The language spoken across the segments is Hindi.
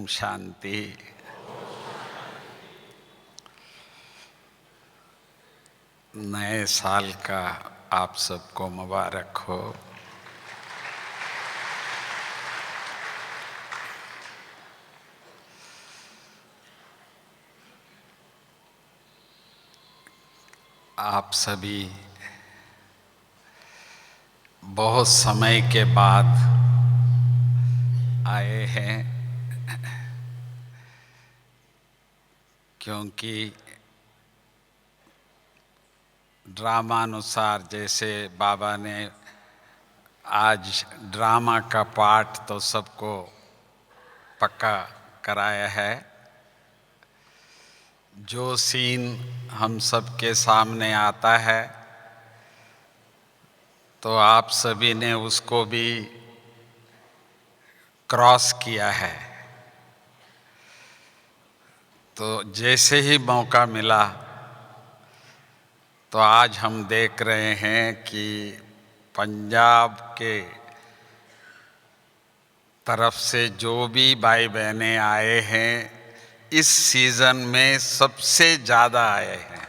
शांति। नए साल का आप सबको मुबारक हो। आप सभी बहुत समय के बाद आए हैं, क्योंकि ड्रामानुसार जैसे बाबा ने आज ड्रामा का पाठ तो सबको पक्का कराया है। जो सीन हम सबके सामने आता है तो आप सभी ने उसको भी क्रॉस किया है। तो जैसे ही मौका मिला तो आज हम देख रहे हैं कि पंजाब के तरफ से जो भी भाई बहनें आए हैं, इस सीज़न में सबसे ज़्यादा आए हैं।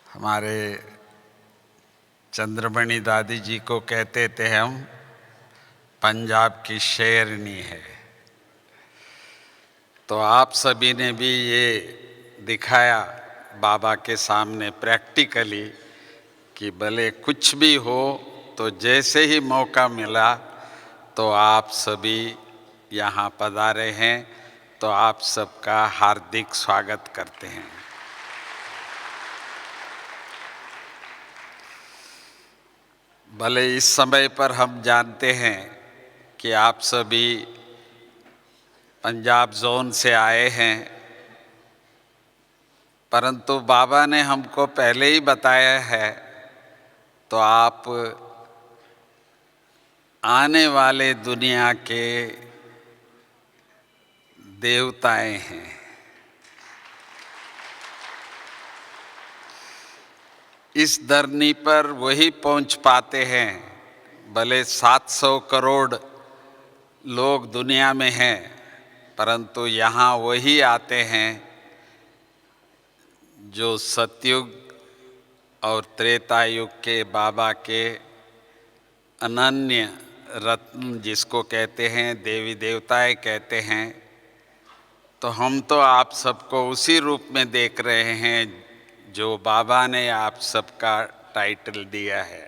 हमारे चंद्रमणि दादी जी को कहते थे हम, पंजाब की शेरनी है। तो आप सभी ने भी ये दिखाया बाबा के सामने प्रैक्टिकली कि भले कुछ भी हो तो जैसे ही मौका मिला तो आप सभी यहाँ पधारे हैं, तो आप सबका हार्दिक स्वागत करते हैं। भले इस समय पर हम जानते हैं कि आप सभी पंजाब जोन से आए हैं, परंतु बाबा ने हमको पहले ही बताया है, तो आप आने वाले दुनिया के देवताएं हैं। इस धरनी पर वही पहुंच पाते हैं। भले 700 करोड़ लोग दुनिया में हैं, परंतु यहाँ वही आते हैं जो सतयुग और त्रेता युग के बाबा के अनन्य रत्न जिसको कहते हैं, देवी देवताएं कहते हैं। तो हम तो आप सबको उसी रूप में देख रहे हैं जो बाबा ने आप सबका टाइटल दिया है।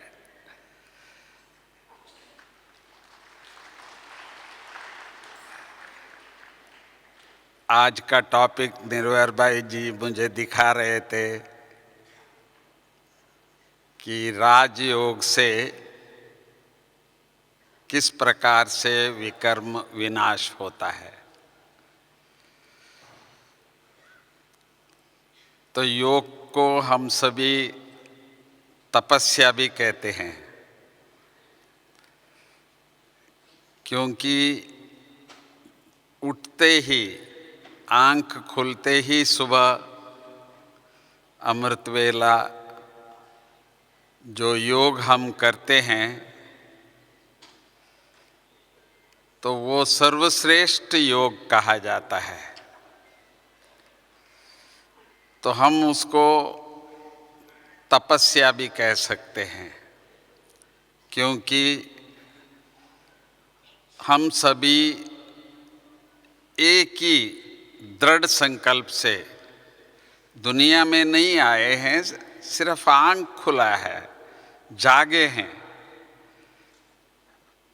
आज का टॉपिक निर्भय भाई जी मुझे दिखा रहे थे कि राजयोग से किस प्रकार से विकर्म विनाश होता है। तो योग को हम सभी तपस्या भी कहते हैं, क्योंकि उठते ही, आंख खुलते ही सुबह अमृत वेला जो योग हम करते हैं, तो वो सर्वश्रेष्ठ योग कहा जाता है। तो हम उसको तपस्या भी कह सकते हैं, क्योंकि हम सभी एक ही दृढ़ संकल्प से दुनिया में नहीं आए हैं, सिर्फ आंख खुला है, जागे हैं,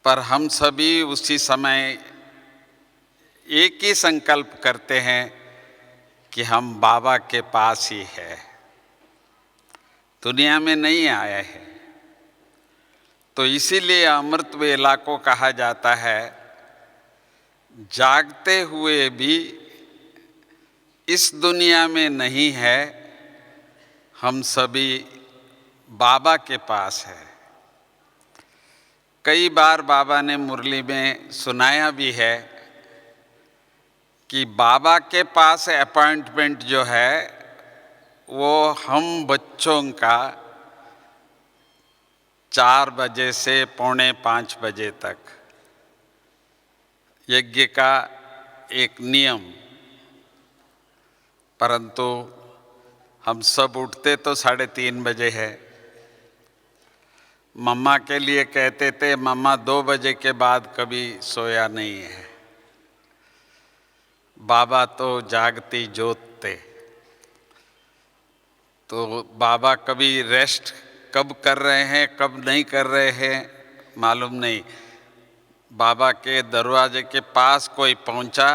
पर हम सभी उसी समय एक ही संकल्प करते हैं कि हम बाबा के पास ही है, दुनिया में नहीं आए हैं। तो इसीलिए अमृत वेला को कहा जाता है, जागते हुए भी इस दुनिया में नहीं है, हम सभी बाबा के पास है। कई बार बाबा ने मुरली में सुनाया भी है कि बाबा के पास अपॉइंटमेंट जो है वो हम बच्चों का 4 बजे से 4:45 बजे तक यज्ञ का एक नियम, परंतु हम सब उठते तो 3:30 बजे है। मम्मा के लिए कहते थे मम्मा 2 बजे के बाद कभी सोया नहीं है। बाबा तो जागती ज्योत थे, तो बाबा कभी रेस्ट कब कर रहे हैं कब नहीं कर रहे हैं मालूम नहीं। बाबा के दरवाजे के पास कोई पहुंचा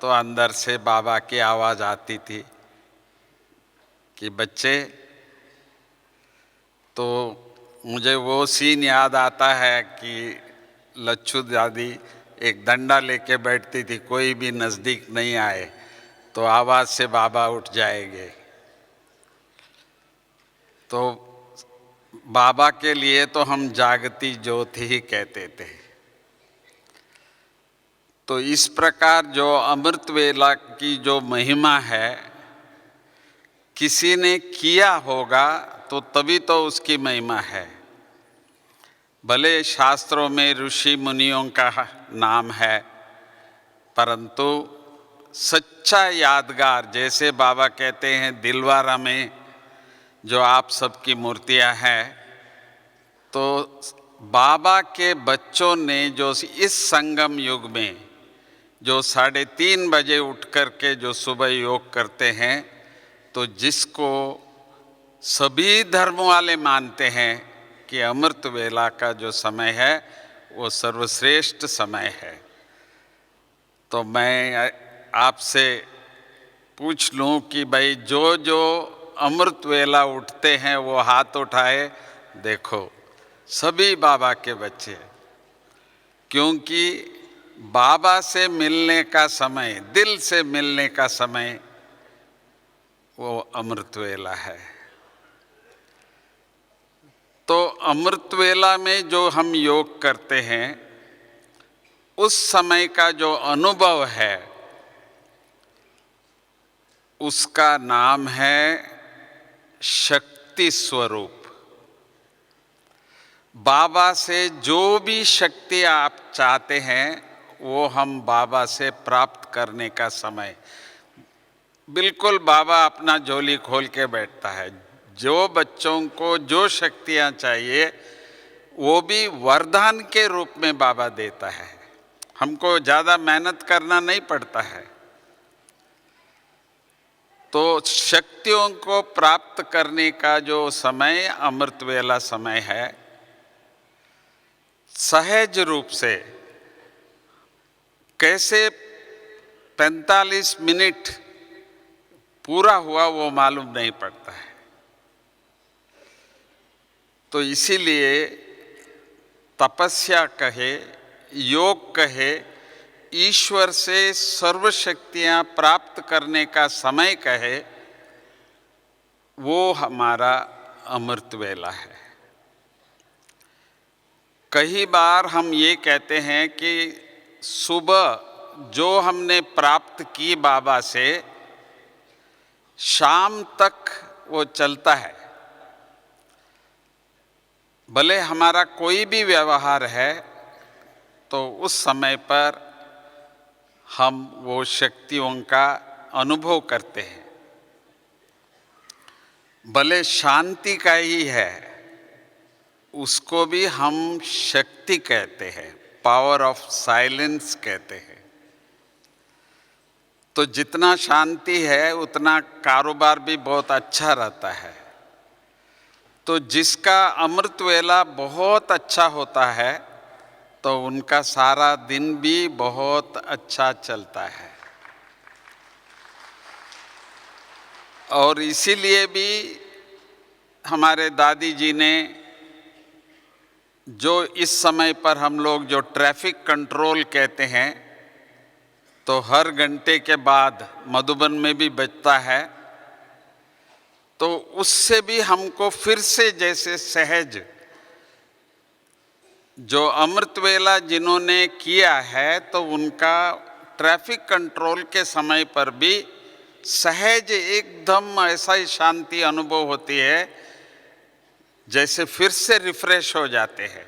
तो अंदर से बाबा की आवाज़ आती थी कि बच्चे। तो मुझे वो सीन याद आता है कि लच्छू दादी एक डंडा लेके बैठती थी, कोई भी नज़दीक नहीं आए तो आवाज़ से बाबा उठ जाएंगे। तो बाबा के लिए तो हम जागती ज्योति ही कहते थे। तो इस प्रकार जो अमृत वेला की जो महिमा है, किसी ने किया होगा तो तभी तो उसकी महिमा है। भले शास्त्रों में ऋषि मुनियों का नाम है, परंतु सच्चा यादगार, जैसे बाबा कहते हैं दिलवारा में जो आप सबकी मूर्तियां हैं, तो बाबा के बच्चों ने जो इस संगम युग में जो 3:30 बजे उठ कर के जो सुबह योग करते हैं, तो जिसको सभी धर्म वाले मानते हैं कि अमृत वेला का जो समय है वो सर्वश्रेष्ठ समय है। तो मैं आपसे पूछ लूं कि भाई जो जो अमृत वेला उठते हैं वो हाथ उठाए। देखो सभी बाबा के बच्चे, क्योंकि बाबा से मिलने का समय, दिल से मिलने का समय वो अमृत वेला है। तो अमृत वेला में जो हम योग करते हैं, उस समय का जो अनुभव है उसका नाम है शक्ति स्वरूप। बाबा से जो भी शक्ति आप चाहते हैं वो हम बाबा से प्राप्त करने का समय, बिल्कुल बाबा अपना झोली खोल के बैठता है। जो बच्चों को जो शक्तियां चाहिए वो भी वरदान के रूप में बाबा देता है। हमको ज़्यादा मेहनत करना नहीं पड़ता है। तो शक्तियों को प्राप्त करने का जो समय अमृत वेला समय है, सहज रूप से कैसे 45 मिनट पूरा हुआ वो मालूम नहीं पड़ता है। तो इसीलिए तपस्या कहे, योग कहे, ईश्वर से सर्वशक्तियां प्राप्त करने का समय कहे, वो हमारा अमृत वेला है। कई बार हम ये कहते हैं कि सुबह जो हमने प्राप्त की बाबा से, शाम तक वो चलता है। भले हमारा कोई भी व्यवहार है तो उस समय पर हम वो शक्तियों का अनुभव करते हैं। भले शांति का ही है, उसको भी हम शक्ति कहते हैं, पावर ऑफ साइलेंस कहते हैं। तो जितना शांति है उतना कारोबार भी बहुत अच्छा रहता है। तो जिसका अमृत वेला बहुत अच्छा होता है तो उनका सारा दिन भी बहुत अच्छा चलता है। और इसीलिए भी हमारे दादी जी ने जो इस समय पर हम लोग जो ट्रैफिक कंट्रोल कहते हैं, तो हर घंटे के बाद मधुबन में भी बजता है, तो उससे भी हमको फिर से जैसे सहज जो अमृत वेला जिन्होंने किया है तो उनका ट्रैफिक कंट्रोल के समय पर भी सहज एकदम ऐसा ही शांति अनुभव होती है जैसे फिर से रिफ्रेश हो जाते हैं।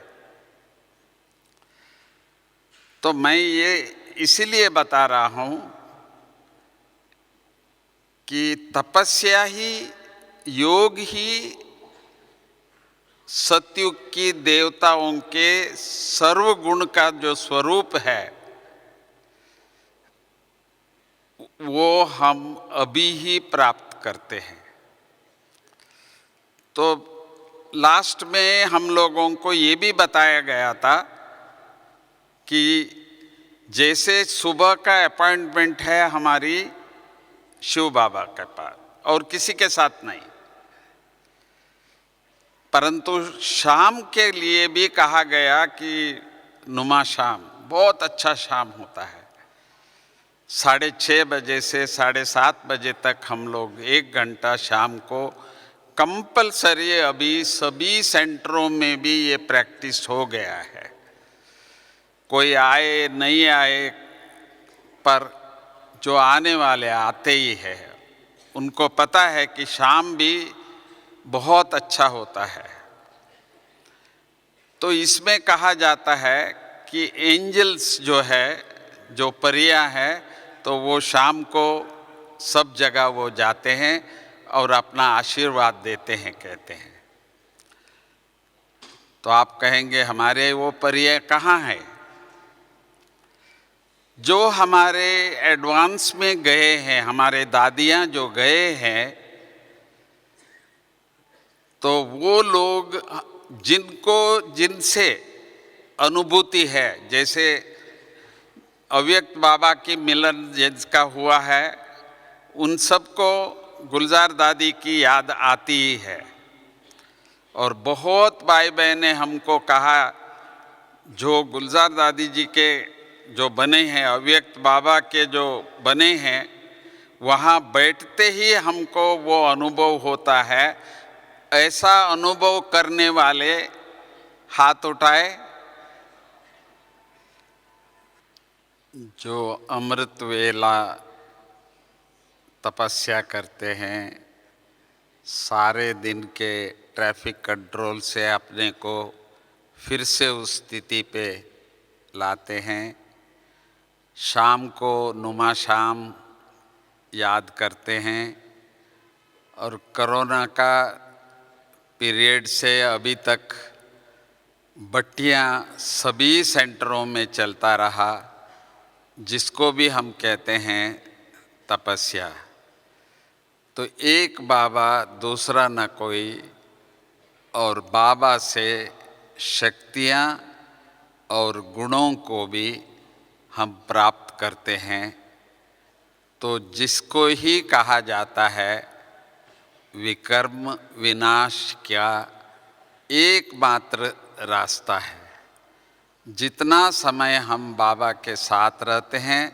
तो मैं ये इसीलिए बता रहा हूँ कि तपस्या ही, योग ही सतयुग की देवताओं के सर्वगुण का जो स्वरूप है वो हम अभी ही प्राप्त करते हैं। तो लास्ट में हम लोगों को ये भी बताया गया था कि जैसे सुबह का अपॉइंटमेंट है हमारी शिव बाबा के पास और किसी के साथ नहीं, परंतु शाम के लिए भी कहा गया कि नुमा शाम, बहुत अच्छा शाम होता है। 6:30 बजे से 7:30 बजे तक हम लोग 1 घंटा शाम को कंपलसरी, अभी सभी सेंटरों में भी ये प्रैक्टिस हो गया है। कोई आए नहीं आए, पर जो आने वाले आते ही है, उनको पता है कि शाम भी बहुत अच्छा होता है। तो इसमें कहा जाता है कि एंजल्स जो है, जो परियां हैं, तो वो शाम को सब जगह वो जाते हैं और अपना आशीर्वाद देते हैं, कहते हैं। तो आप कहेंगे हमारे वो परियां कहाँ हैं? जो हमारे एडवांस में गए हैं, हमारे दादियाँ जो गए हैं, तो वो लोग जिनसे अनुभूति है, जैसे अव्यक्त बाबा की मिलन जिसका हुआ है, उन सबको गुलजार दादी की याद आती ही है। और बहुत भाई बहने हमको कहा, जो गुलजार दादी जी के जो बने हैं, अव्यक्त बाबा के जो बने हैं, वहाँ बैठते ही हमको वो अनुभव होता है। ऐसा अनुभव करने वाले हाथ उठाए। जो अमृत वेला तपस्या करते हैं, सारे दिन के ट्रैफिक कंट्रोल से अपने को फिर से उस स्थिति पे लाते हैं। शाम को नुमा शाम याद करते हैं। और कोरोना का पीरियड से अभी तक बट्टियाँ सभी सेंटरों में चलता रहा, जिसको भी हम कहते हैं तपस्या। तो एक बाबा दूसरा न कोई, और बाबा से शक्तियाँ और गुणों को भी हम प्राप्त करते हैं। तो जिसको ही कहा जाता है विकर्म विनाश क्या एकमात्र रास्ता है। जितना समय हम बाबा के साथ रहते हैं,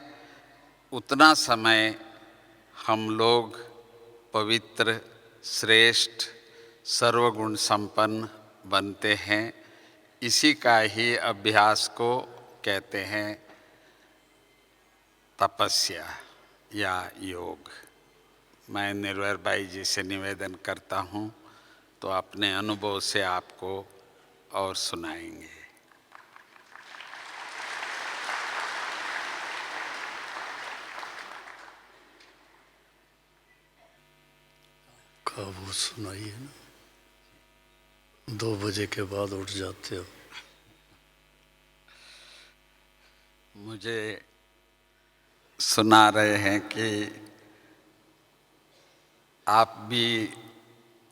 उतना समय हम लोग पवित्र, श्रेष्ठ, सर्वगुण संपन्न बनते हैं। इसी का ही अभ्यास को कहते हैं तपस्या या योग। मैं निर्वैर भाई जी से निवेदन करता हूँ, तो अपने अनुभव से आपको और सुनाएंगे। वो सुनाइए ना। 2 बजे के बाद उठ जाते हो। मुझे सुना रहे हैं कि आप भी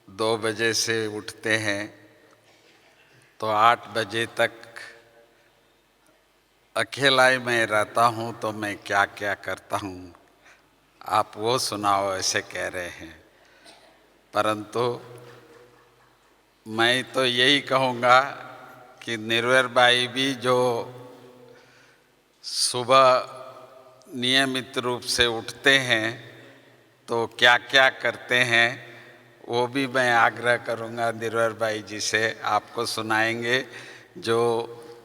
2 बजे से उठते हैं, तो 8 बजे तक अकेला ही मैं रहता हूँ, तो मैं क्या क्या करता हूँ आप वो सुनाओ, ऐसे कह रहे हैं। परंतु मैं तो यही कहूँगा कि निर्वैर भाई भी जो सुबह नियमित रूप से उठते हैं, तो क्या क्या करते हैं वो भी मैं आग्रह करूँगा निर्वैर भाई जी से, आपको सुनाएंगे। जो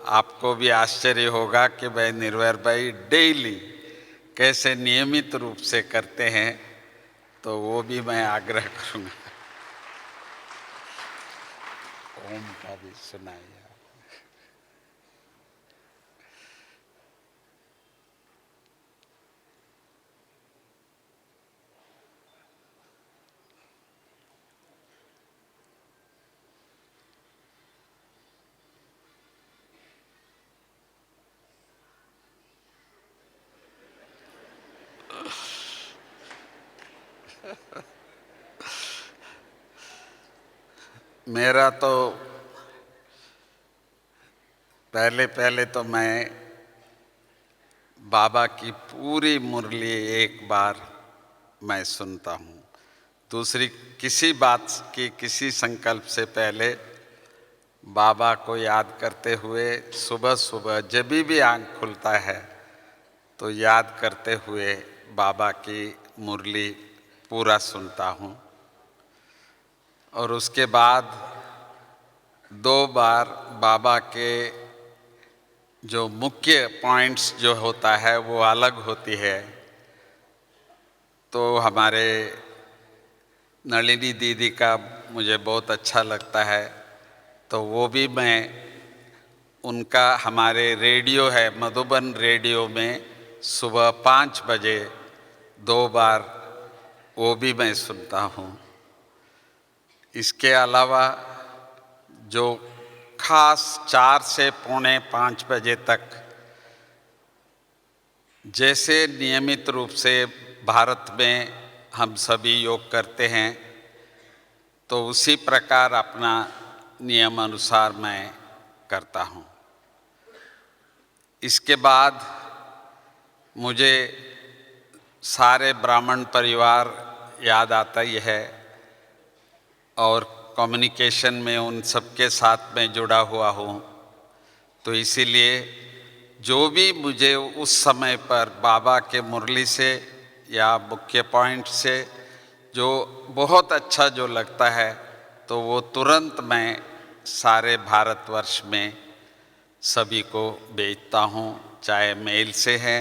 आपको भी आश्चर्य होगा कि भाई निर्वैर भाई डेली कैसे नियमित रूप से करते हैं, तो वो भी मैं आग्रह करूँगा। ओम का भी सुनाइए। मेरा तो पहले पहले तो मैं बाबा की पूरी मुरली एक बार मैं सुनता हूँ। दूसरी किसी बात की, किसी संकल्प से पहले बाबा को याद करते हुए सुबह सुबह जब भी आँख खुलता है तो याद करते हुए बाबा की मुरली पूरा सुनता हूँ। और उसके बाद 2 बार बाबा के जो मुख्य पॉइंट्स जो होता है वो अलग होती है। तो हमारे नलिनी दीदी का मुझे बहुत अच्छा लगता है, तो वो भी मैं उनका हमारे रेडियो है मधुबन रेडियो में सुबह 5 बजे 2 बार वो भी मैं सुनता हूँ। इसके अलावा जो खास 4 से पौने 5 बजे तक जैसे नियमित रूप से भारत में हम सभी योग करते हैं, तो उसी प्रकार अपना नियम अनुसार मैं करता हूँ। इसके बाद मुझे सारे ब्राह्मण परिवार याद आता ही है और कम्युनिकेशन में उन सबके साथ में जुड़ा हुआ हूँ। तो इसीलिए जो भी मुझे उस समय पर बाबा के मुरली से या मुख्य पॉइंट से जो बहुत अच्छा जो लगता है, तो वो तुरंत मैं सारे भारतवर्ष में सभी को भेजता हूँ, चाहे मेल से है,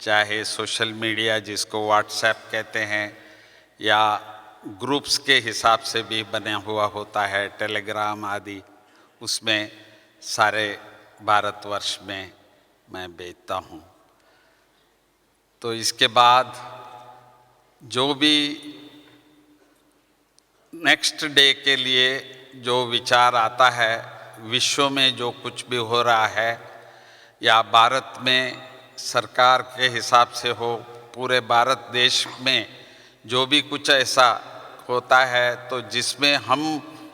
चाहे सोशल मीडिया जिसको व्हाट्सएप कहते हैं, या ग्रुप्स के हिसाब से भी बना हुआ होता है, टेलीग्राम आदि, उसमें सारे भारतवर्ष में मैं भेजता हूँ। तो इसके बाद जो भी नेक्स्ट डे के लिए जो विचार आता है, विश्व में जो कुछ भी हो रहा है या भारत में सरकार के हिसाब से हो, पूरे भारत देश में जो भी कुछ ऐसा होता है, तो जिसमें हम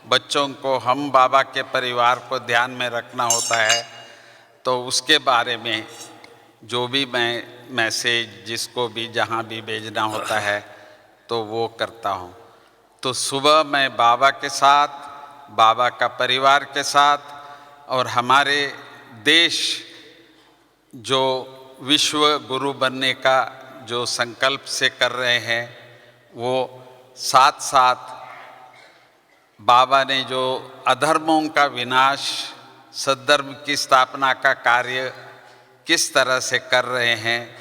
बच्चों को, हम बाबा के परिवार को ध्यान में रखना होता है, तो उसके बारे में जो भी मैं मैसेज जिसको भी जहाँ भी भेजना होता है तो वो करता हूँ। तो सुबह मैं बाबा के साथ, बाबा का परिवार के साथ और हमारे देश जो विश्व गुरु बनने का जो संकल्प से कर रहे हैं, वो साथ साथ बाबा ने जो अधर्मों का विनाश, सद्धर्म की स्थापना का कार्य किस तरह से कर रहे हैं,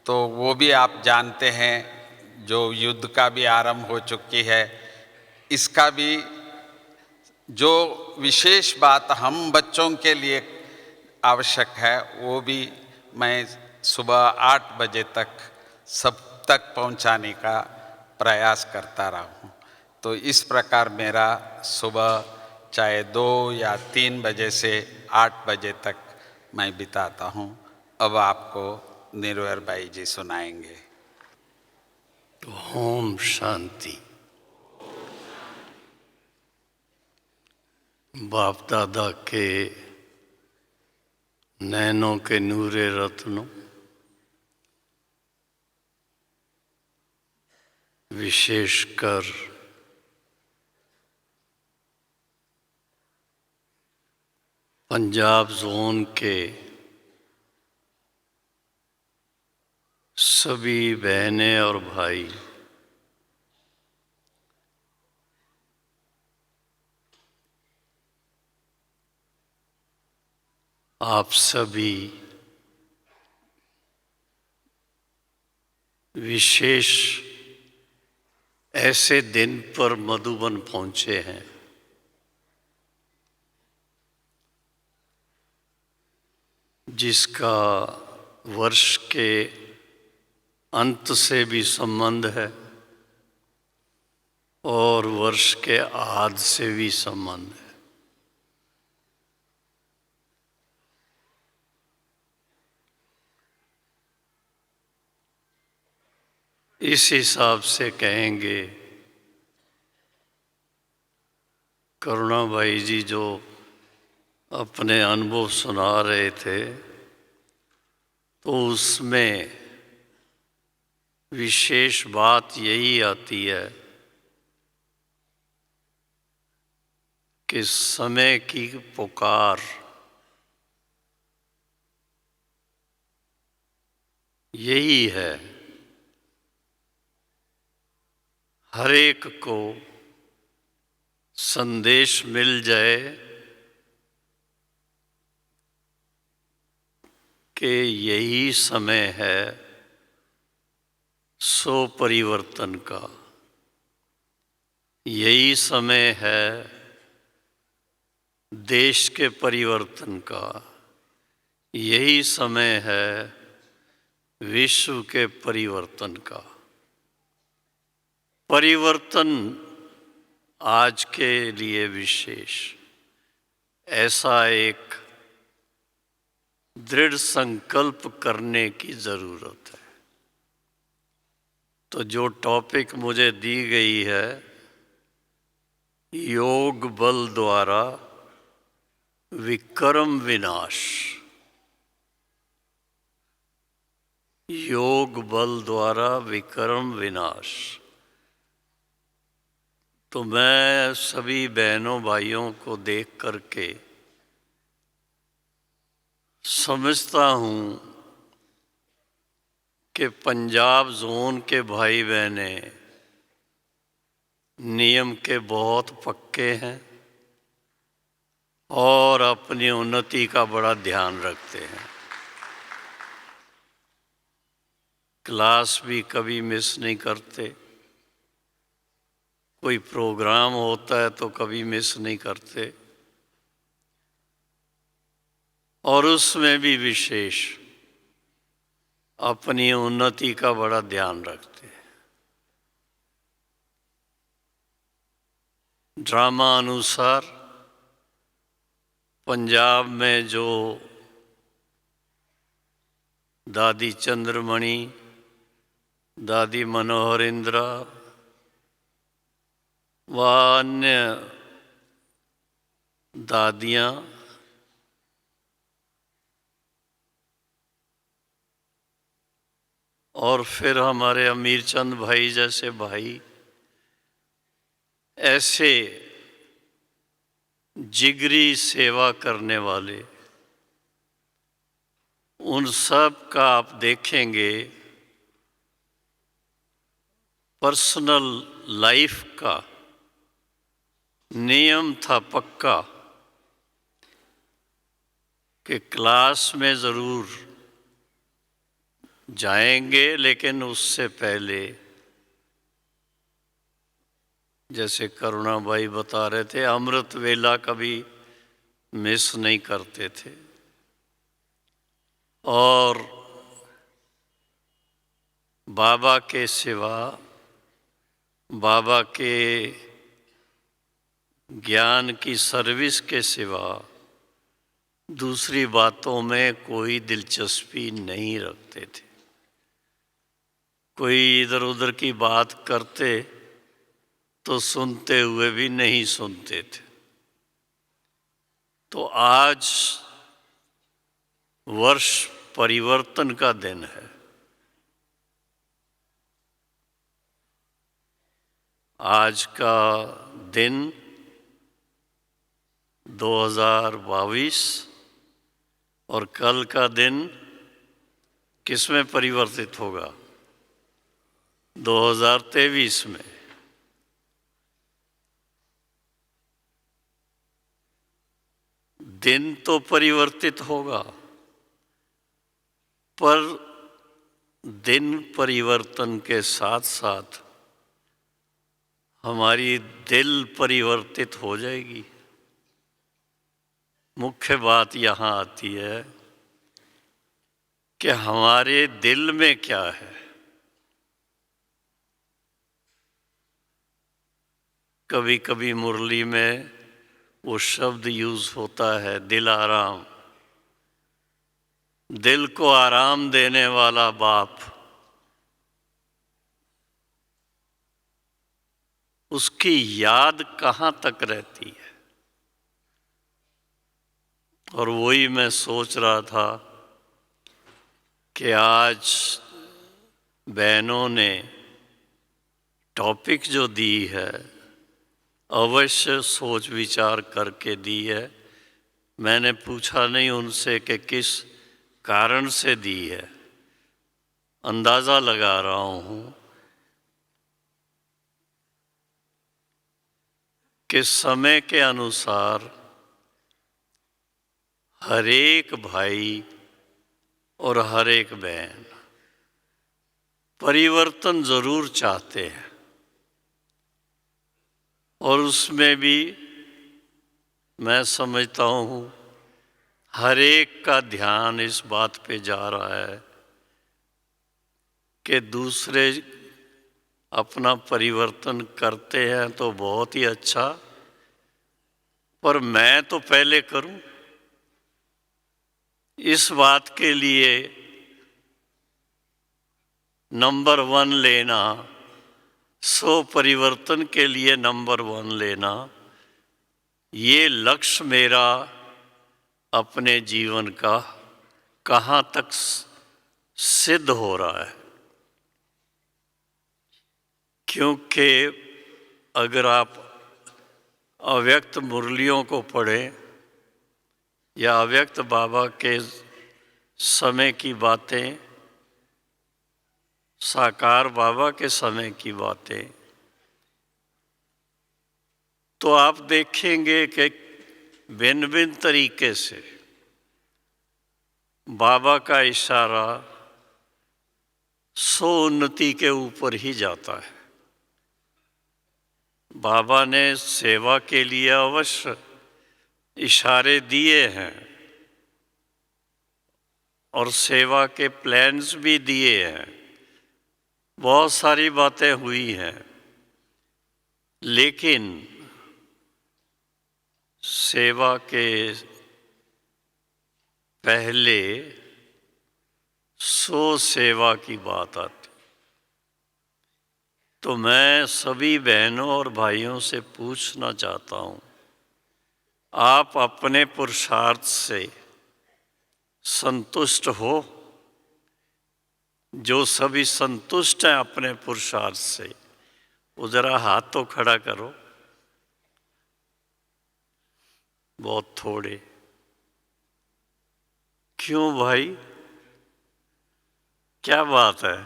तो वो भी आप जानते हैं। जो युद्ध का भी आरंभ हो चुकी है, इसका भी जो विशेष बात हम बच्चों के लिए आवश्यक है, वो भी मैं सुबह 8 बजे तक सब तक पहुंचाने का प्रयास करता रहा हूँ। तो इस प्रकार मेरा सुबह चाहे 2 या 3 बजे से 8 बजे तक मैं बिताता हूँ। अब आपको निर्वैर भाई जी सुनाएंगे। ओम शांति। बाप दादा के नैनों के नूरे रत्नों, विशेषकर पंजाब जोन के सभी बहनें और भाई, आप सभी विशेष ऐसे दिन पर मधुबन पहुंचे हैं जिसका वर्ष के अंत से भी संबंध है और वर्ष के आद से भी संबंध है। इस हिसाब से कहेंगे, करुणाबाई जी जो अपने अनुभव सुना रहे थे, तो उसमें विशेष बात यही आती है कि समय की पुकार यही है, हर एक को संदेश मिल जाए कि यही समय है सो परिवर्तन का, यही समय है देश के परिवर्तन का, यही समय है विश्व के परिवर्तन का। परिवर्तन आज के लिए विशेष, ऐसा एक दृढ़ संकल्प करने की जरूरत है। तो जो टॉपिक मुझे दी गई है, योग बल द्वारा विक्रम विनाश, योग बल द्वारा विक्रम विनाश। तो मैं सभी बहनों भाइयों को देख करके समझता हूँ कि पंजाब जोन के भाई बहने नियम के बहुत पक्के हैं और अपनी उन्नति का बड़ा ध्यान रखते हैं। क्लास भी कभी मिस नहीं करते, कोई प्रोग्राम होता है तो कभी मिस नहीं करते, और उसमें भी विशेष अपनी उन्नति का बड़ा ध्यान रखते हैं। ड्रामा अनुसार पंजाब में जो दादी चंद्रमणि, दादी मनोहर इंदिरा व अन्य दादियाँ और फिर हमारे अमीर चंद भाई जैसे भाई, ऐसे जिगरी सेवा करने वाले, उन सब का आप देखेंगे पर्सनल लाइफ का नियम था पक्का कि क्लास में ज़रूर जाएंगे, लेकिन उससे पहले जैसे करुणाबाई बता रहे थे, अमृत वेला कभी मिस नहीं करते थे। और बाबा के सिवा, बाबा के ज्ञान की सर्विस के सिवा दूसरी बातों में कोई दिलचस्पी नहीं रखते थे। कोई इधर उधर की बात करते तो सुनते हुए भी नहीं सुनते थे। तो आज वर्ष परिवर्तन का दिन है। आज का दिन 2022 और कल का दिन किसमें परिवर्तित होगा? 2023 में। दिन तो परिवर्तित होगा, पर दिन परिवर्तन के साथ साथ हमारी दिल परिवर्तित हो जाएगी। मुख्य बात यहाँ आती है कि हमारे दिल में क्या है। कभी कभी मुरली में वो शब्द यूज होता है, दिल आराम। दिल को आराम देने वाला बाप, उसकी याद कहाँ तक रहती है। और वही मैं सोच रहा था कि आज बहनों ने टॉपिक जो दी है, अवश्य सोच विचार करके दी है। मैंने पूछा नहीं उनसे कि किस कारण से दी है, अंदाज़ा लगा रहा हूँ कि समय के अनुसार हर एक भाई और हर एक बहन परिवर्तन जरूर चाहते हैं, और उसमें भी मैं समझता हूँ हर एक का ध्यान इस बात पे जा रहा है कि दूसरे अपना परिवर्तन करते हैं तो बहुत ही अच्छा, पर मैं तो पहले करूं। इस बात के लिए नंबर 1 लेना, सो परिवर्तन के लिए नंबर 1 लेना, ये लक्ष्य मेरा अपने जीवन का कहाँ तक सिद्ध हो रहा है। क्योंकि अगर आप अव्यक्त मुरलियों को पढ़ें या अव्यक्त बाबा के समय की बातें, साकार बाबा के समय की बातें, तो आप देखेंगे कि भिन्न भिन्न तरीके से बाबा का इशारा उन्नति के ऊपर ही जाता है। बाबा ने सेवा के लिए अवश्य इशारे दिए हैं और सेवा के प्लान्स भी दिए हैं, बहुत सारी बातें हुई हैं, लेकिन सेवा के पहले सेवा की बात आती। तो मैं सभी बहनों और भाइयों से पूछना चाहता हूँ, आप अपने पुरुषार्थ से संतुष्ट हो? जो सभी संतुष्ट हैं अपने पुरुषार्थ से, वो जरा हाथ तो खड़ा करो। बहुत थोड़े। क्यों भाई, क्या बात है?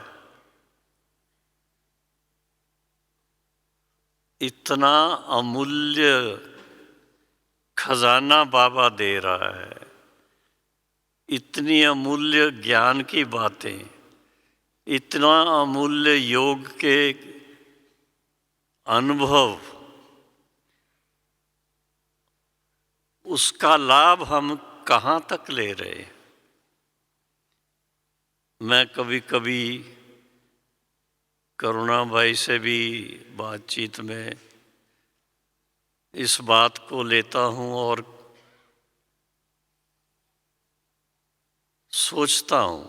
इतना अमूल्य खजाना बाबा दे रहा है, इतनी अमूल्य ज्ञान की बातें, इतना अमूल्य योग के अनुभव, उसका लाभ हम कहाँ तक ले रहे हैं? मैं कभी कभी करुणा भाई से भी बातचीत में इस बात को लेता हूँ और सोचता हूँ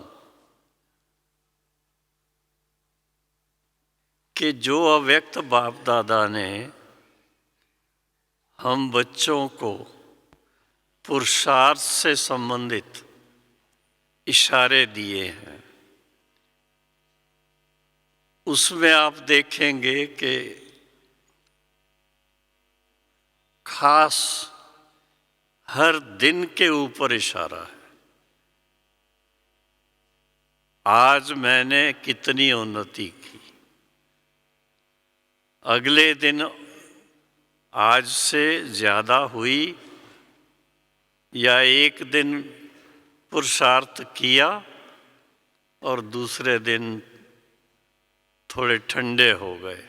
कि जो अव्यक्त बाप दादा ने हम बच्चों को पुरुषार्थ से संबंधित इशारे दिए हैं, उसमें आप देखेंगे कि खास हर दिन के ऊपर इशारा है। आज मैंने कितनी उन्नति की, अगले दिन आज से ज़्यादा हुई, या एक दिन पुरुषार्थ किया और दूसरे दिन थोड़े ठंडे हो गए।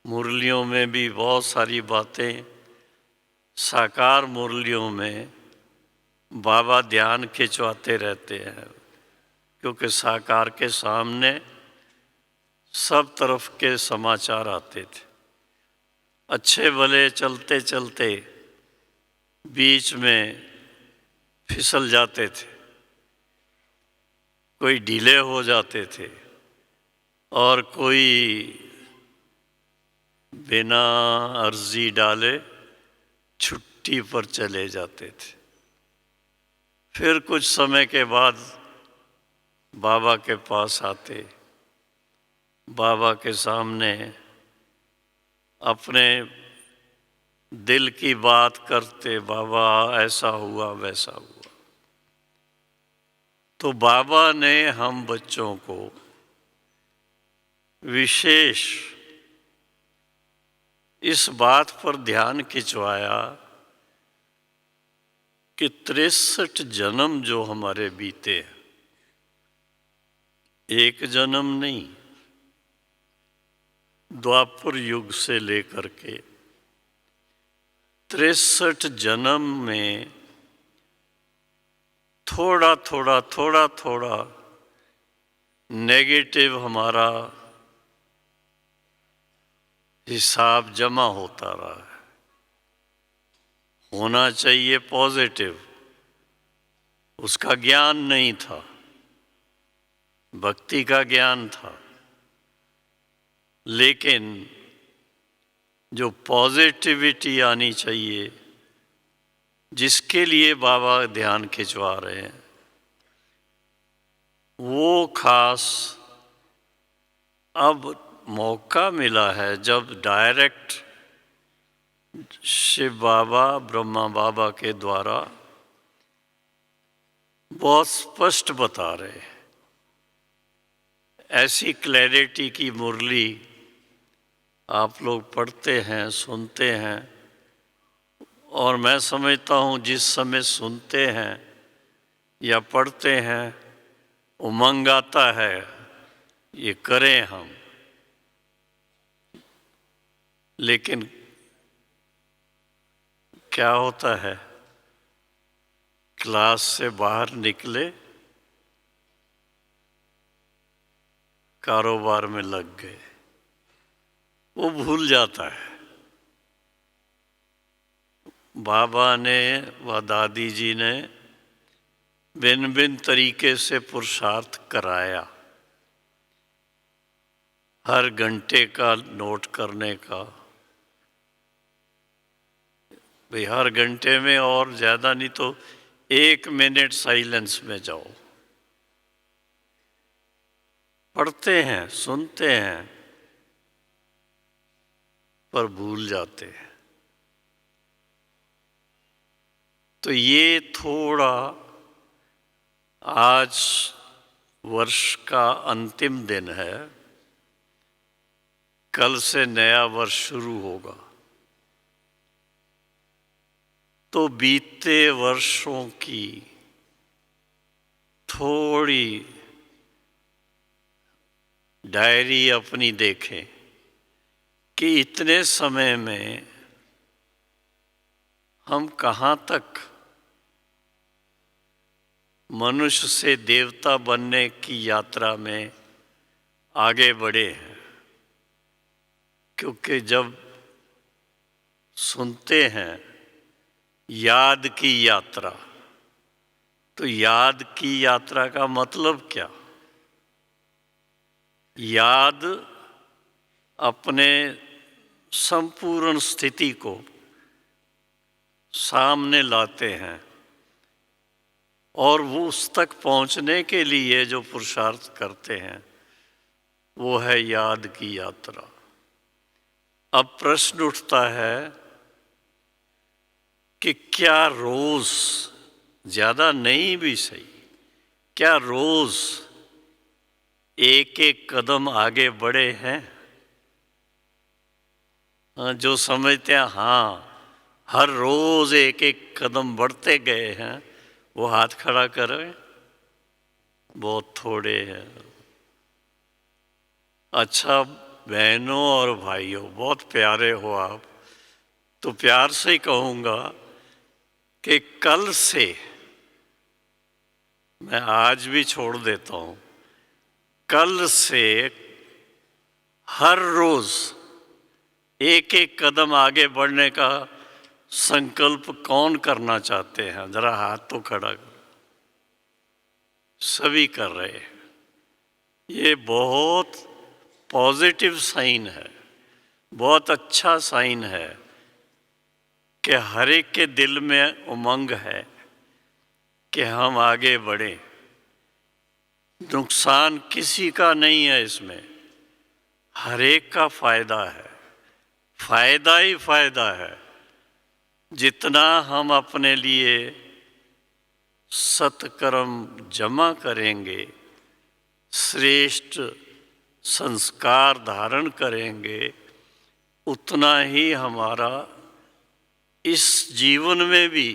मुरलियों में भी बहुत सारी बातें, साकार मुरलियों में बाबा ध्यान खिंचवाते रहते हैं, क्योंकि साकार के सामने सब तरफ के समाचार आते थे। अच्छे भले चलते चलते बीच में फिसल जाते थे, कोई ढीले हो जाते थे और कोई बिना अर्जी डाले छुट्टी पर चले जाते थे। फिर कुछ समय के बाद बाबा के पास आते, बाबा के सामने अपने दिल की बात करते, बाबा ऐसा हुआ वैसा हुआ। तो बाबा ने हम बच्चों को विशेष इस बात पर ध्यान खिंचवाया कि 63 जन्म जो हमारे बीते हैं, एक जन्म नहीं, द्वापर युग से लेकर के 63 जन्म में थोड़ा थोड़ा नेगेटिव हमारा हिसाब जमा होता रहा है। होना चाहिए पॉजिटिव, उसका ज्ञान नहीं था, भक्ति का ज्ञान था, लेकिन जो पॉजिटिविटी आनी चाहिए, जिसके लिए बाबा ध्यान खिंचवा रहे हैं, वो खास अब मौका मिला है जब डायरेक्ट शिव बाबा, ब्रह्मा बाबा के द्वारा बहुत स्पष्ट बता रहे हैं। ऐसी क्लैरिटी की मुरली आप लोग पढ़ते हैं, सुनते हैं, और मैं समझता हूँ जिस समय सुनते हैं या पढ़ते हैं उमंग आता है, ये करें हम। लेकिन क्या होता है, क्लास से बाहर निकले, कारोबार में लग गए, वो भूल जाता है। बाबा ने व दादी जी ने भिन्न भिन्न तरीके से पुरुषार्थ कराया, हर घंटे का नोट करने का, भाई हर घंटे में और ज़्यादा नहीं तो 1 मिनट साइलेंस में जाओ। पढ़ते हैं, सुनते हैं, पर भूल जाते हैं। तो ये थोड़ा, आज वर्ष का अंतिम दिन है, कल से नया वर्ष शुरू होगा, तो बीते वर्षों की थोड़ी डायरी अपनी देखें कि इतने समय में हम कहाँ तक मनुष्य से देवता बनने की यात्रा में आगे बढ़े हैं। क्योंकि जब सुनते हैं याद की यात्रा, तो याद की यात्रा का मतलब क्या? याद अपने संपूर्ण स्थिति को सामने लाते हैं, और वो उस तक पहुंचने के लिए जो पुरुषार्थ करते हैं वो है याद की यात्रा। अब प्रश्न उठता है कि क्या रोज, ज़्यादा नहीं भी सही, क्या रोज एक एक कदम आगे बढ़े हैं? जो समझते हैं हाँ हर रोज एक एक कदम बढ़ते गए हैं, वो हाथ खड़ा करें। बहुत थोड़े हैं। अच्छा बहनों और भाइयों, बहुत प्यारे हो आप, तो प्यार से ही कहूँगा कि कल से मैं आज भी छोड़ देता हूँ। कल से हर रोज एक एक कदम आगे बढ़ने का संकल्प कौन करना चाहते हैं? जरा हाथ तो खड़ा करो। सभी कर रहे हैं। ये बहुत पॉजिटिव साइन है, बहुत अच्छा साइन है कि हर एक के दिल में उमंग है कि हम आगे बढ़ें। नुकसान किसी का नहीं है इसमें, हर एक का फायदा है, फायदा ही फायदा है। जितना हम अपने लिए सत्कर्म जमा करेंगे, श्रेष्ठ संस्कार धारण करेंगे, उतना ही हमारा इस जीवन में भी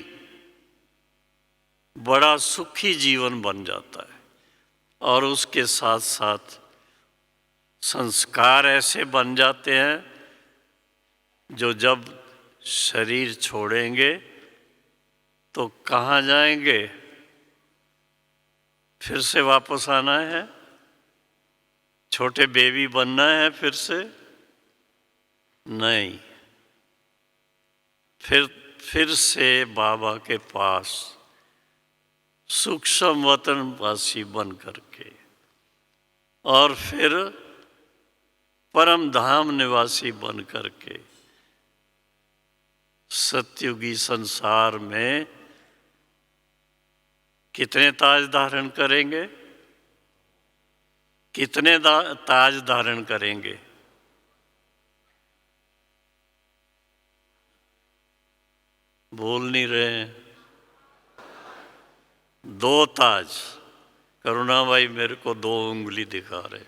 बड़ा सुखी जीवन बन जाता है। और उसके साथ साथ संस्कार ऐसे बन जाते हैं जो जब शरीर छोड़ेंगे तो कहाँ जाएंगे? फिर से वापस आना है, छोटे बेबी बनना है फिर से? नहीं, फिर से बाबा के पास सूक्ष्म वतनवासी बन करके और फिर परम धाम निवासी बन करके सतयुगी संसार में कितने ताज धारण करेंगे? कितने ताज धारण करेंगे? बोल नहीं रहे हैं। 2 ताज। करुणा भाई मेरे को 2 उंगली दिखा रहे।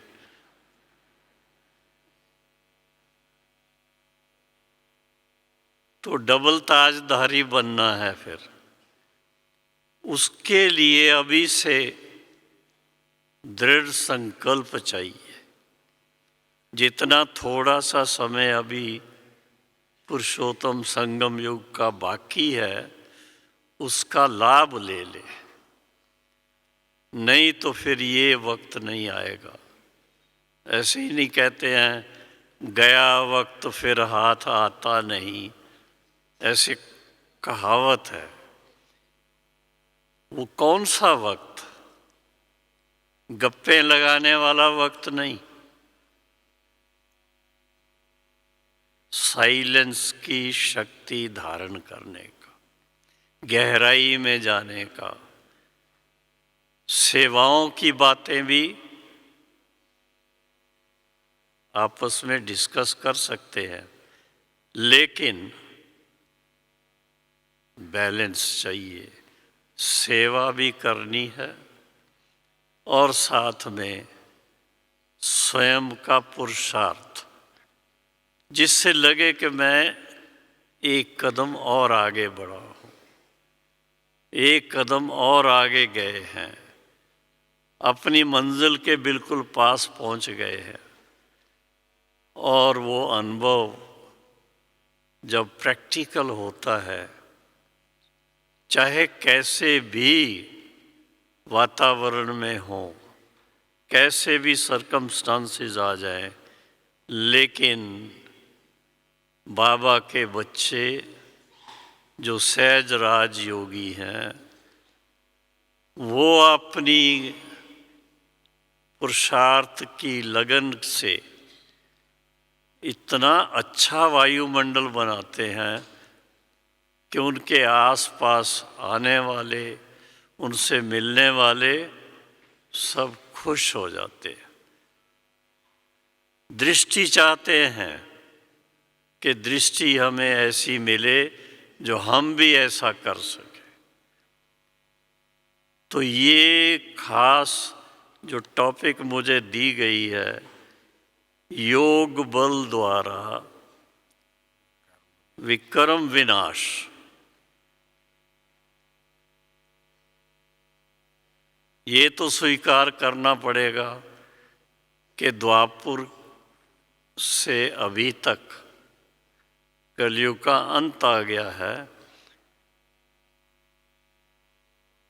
तो डबल ताजधारी बनना है। फिर उसके लिए अभी से दृढ़ संकल्प चाहिए। जितना थोड़ा सा समय अभी पुरुषोत्तम संगम युग का बाकी है, उसका लाभ ले ले, नहीं तो फिर ये वक्त नहीं आएगा। ऐसे ही नहीं कहते हैं गया वक्त फिर हाथ आता नहीं, ऐसे कहावत है। वो कौन सा वक्त? गप्पे लगाने वाला वक्त नहीं, साइलेंस की शक्ति धारण करने का, गहराई में जाने का। सेवाओं की बातें भी आपस में डिस्कस कर सकते हैं, लेकिन बैलेंस चाहिए। सेवा भी करनी है और साथ में स्वयं का पुरुषार्थ, जिससे लगे कि मैं एक कदम और आगे बढ़ा हूँ, एक कदम और आगे गए हैं, अपनी मंजिल के बिल्कुल पास पहुँच गए हैं। और वो अनुभव जब प्रैक्टिकल होता है, चाहे कैसे भी वातावरण में हो, कैसे भी सरकमस्टांसेस आ जाएं, लेकिन बाबा के बच्चे जो सहज राज योगी हैं, वो अपनी पुरुषार्थ की लगन से इतना अच्छा वायुमंडल बनाते हैं कि उनके आसपास आने वाले, उनसे मिलने वाले सब खुश हो जाते हैं। दृष्टि चाहते हैं कि दृष्टि हमें ऐसी मिले जो हम भी ऐसा कर सके। तो ये खास जो टॉपिक मुझे दी गई है, योग बल द्वारा विक्रम विनाश, ये तो स्वीकार करना पड़ेगा कि द्वापर से अभी तक कलयुग का अंत आ गया है।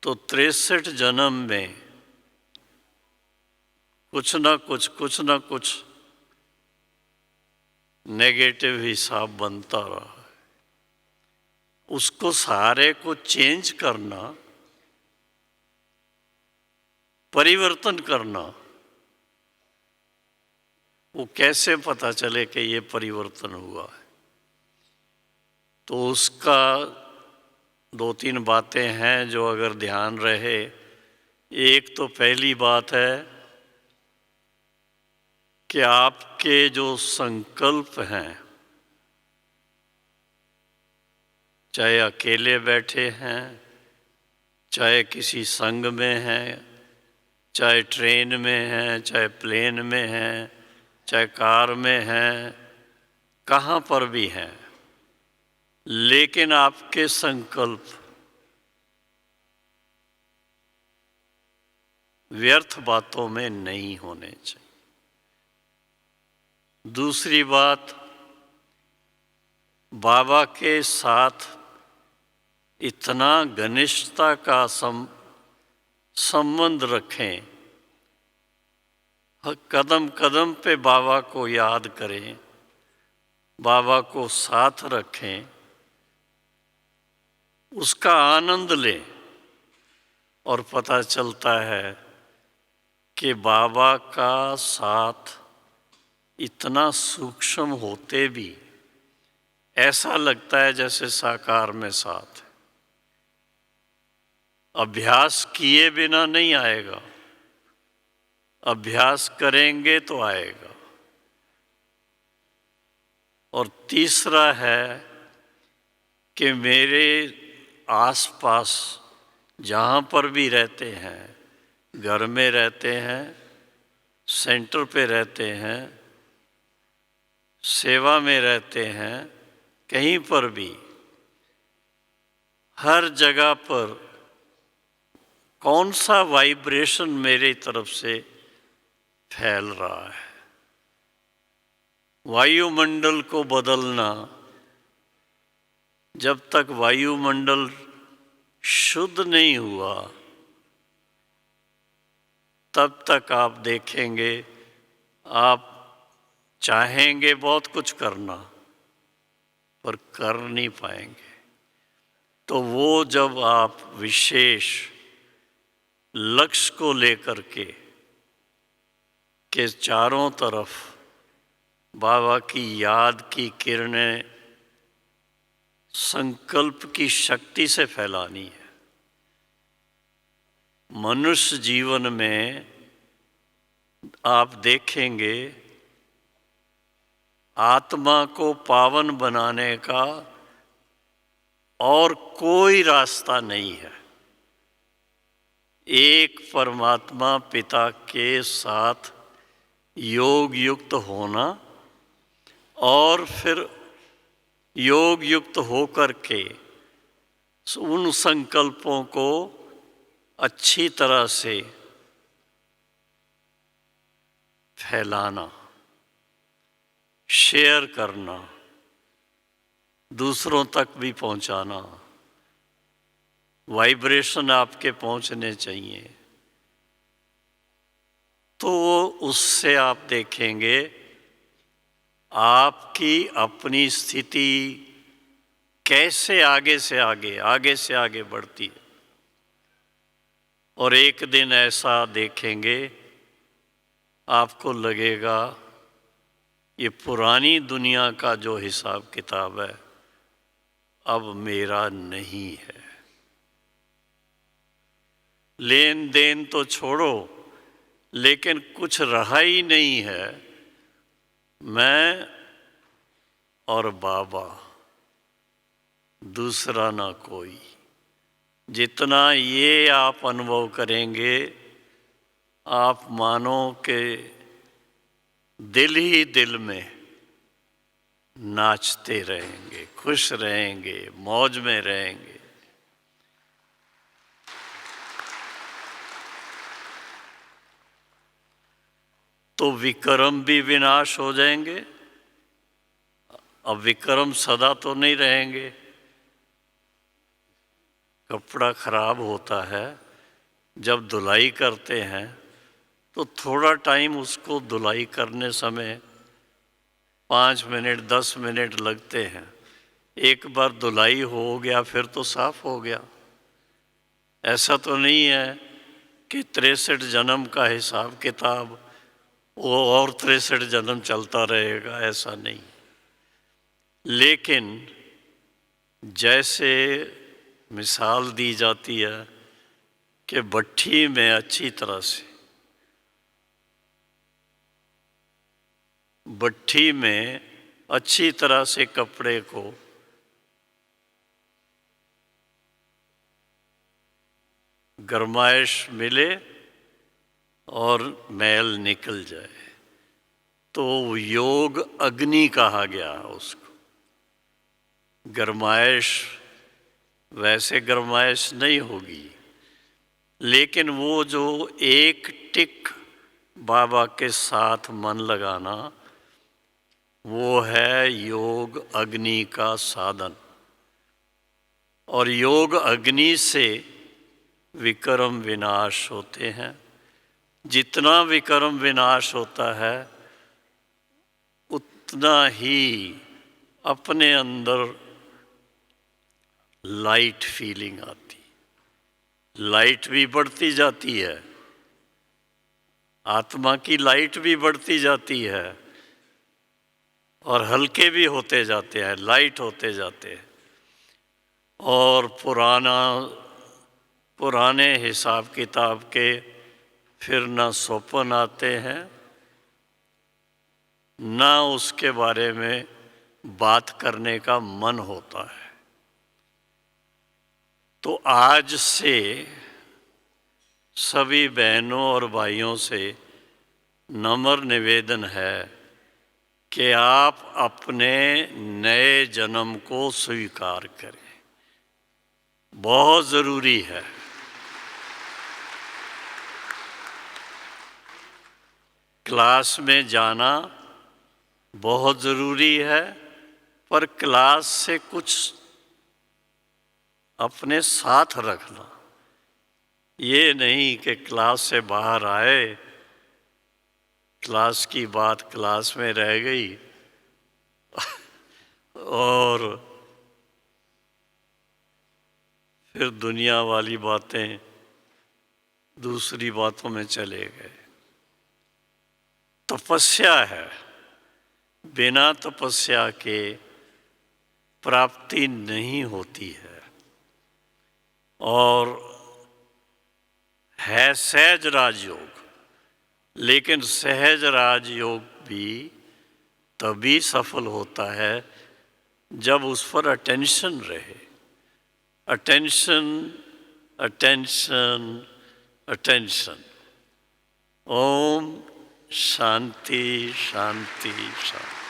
तो 63 जन्म में कुछ ना कुछ नेगेटिव हिसाब बनता रहा है। उसको सारे को चेंज करना, परिवर्तन करना, वो कैसे पता चले कि ये परिवर्तन हुआ है? तो उसका 2-3 बातें हैं जो अगर ध्यान रहे। एक तो पहली बात है कि आपके जो संकल्प हैं, चाहे अकेले बैठे हैं, चाहे किसी संग में हैं, चाहे ट्रेन में हैं, चाहे प्लेन में हैं, चाहे कार में हैं, कहाँ पर भी हैं, लेकिन आपके संकल्प व्यर्थ बातों में नहीं होने चाहिए। दूसरी बात, बाबा के साथ इतना घनिष्ठता का संबंध रखें, कदम कदम पे बाबा को याद करें, बाबा को साथ रखें, उसका आनंद लें। और पता चलता है कि बाबा का साथ इतना सूक्ष्म होते भी ऐसा लगता है जैसे साकार में साथ है। अभ्यास किए बिना नहीं आएगा, अभ्यास करेंगे तो आएगा। और तीसरा है कि मेरे आसपास जहाँ पर भी रहते हैं, घर में रहते हैं, सेंटर पे रहते हैं, सेवा में रहते हैं, कहीं पर भी, हर जगह पर कौन सा वाइब्रेशन मेरी तरफ से फैल रहा है। वायुमंडल को बदलना, जब तक वायुमंडल शुद्ध नहीं हुआ तब तक आप देखेंगे, आप चाहेंगे बहुत कुछ करना पर कर नहीं पाएंगे। तो वो जब आप विशेष लक्ष्य को लेकर के चारों तरफ बाबा की याद की किरणें संकल्प की शक्ति से फैलानी है। मनुष्य जीवन में आप देखेंगे, आत्मा को पावन बनाने का और कोई रास्ता नहीं है। एक परमात्मा पिता के साथ योग युक्त होना और फिर योग युक्त होकर के उन संकल्पों को अच्छी तरह से फैलाना, शेयर करना, दूसरों तक भी पहुंचाना। वाइब्रेशन आपके पहुंचने चाहिए। तो उससे आप देखेंगे आपकी अपनी स्थिति कैसे आगे से आगे बढ़ती है। और एक दिन ऐसा देखेंगे, आपको लगेगा ये पुरानी दुनिया का जो हिसाब किताब है अब मेरा नहीं है। लेन देन तो छोड़ो, लेकिन कुछ रहा ही नहीं है। मैं और बाबा, दूसरा ना कोई। जितना ये आप अनुभव करेंगे, आप मानो कि दिल ही दिल में नाचते रहेंगे, खुश रहेंगे, मौज में रहेंगे। तो विक्रम भी विनाश हो जाएंगे। अब विक्रम सदा तो नहीं रहेंगे। कपड़ा खराब होता है, जब धुलाई करते हैं तो थोड़ा टाइम उसको धुलाई करने समय 5 मिनट 10 मिनट लगते हैं। एक बार धुलाई हो गया फिर तो साफ हो गया। ऐसा तो नहीं है कि 63 जन्म का हिसाब किताब वो और 63 जन्म चलता रहेगा, ऐसा नहीं। लेकिन जैसे मिसाल दी जाती है कि भट्ठी में अच्छी तरह से, भट्ठी में अच्छी तरह से कपड़े को गरमाइश मिले और मैल निकल जाए, तो योग अग्नि कहा गया उसको। गरमाइश वैसे गरमाइश नहीं होगी, लेकिन वो जो एक टिक बाबा के साथ मन लगाना, वो है योग अग्नि का साधन। और योग अग्नि से विक्रम विनाश होते हैं। जितना विक्रम विनाश होता है उतना ही अपने अंदर लाइट फीलिंग आती, लाइट भी बढ़ती जाती है, आत्मा की लाइट भी बढ़ती जाती है और हल्के भी होते जाते हैं, लाइट होते जाते हैं। और पुराने हिसाब किताब के फिर ना स्वप्न आते हैं, ना उसके बारे में बात करने का मन होता है। तो आज से सभी बहनों और भाइयों से नम्र निवेदन है कि आप अपने नए जन्म को स्वीकार करें। बहुत ज़रूरी है। क्लास में जाना बहुत ज़रूरी है, पर क्लास से कुछ अपने साथ रखना। ये नहीं कि क्लास से बाहर आए, क्लास की बात क्लास में रह गई और फिर दुनिया वाली बातें दूसरी बातों में चले गए। तपस्या है, बिना तपस्या के प्राप्ति नहीं होती है। और है सहज राजयोग, लेकिन सहज राजयोग भी तभी सफल होता है जब उस पर अटेंशन रहे। Attention, attention, attention. ओम शांति शांति शांति।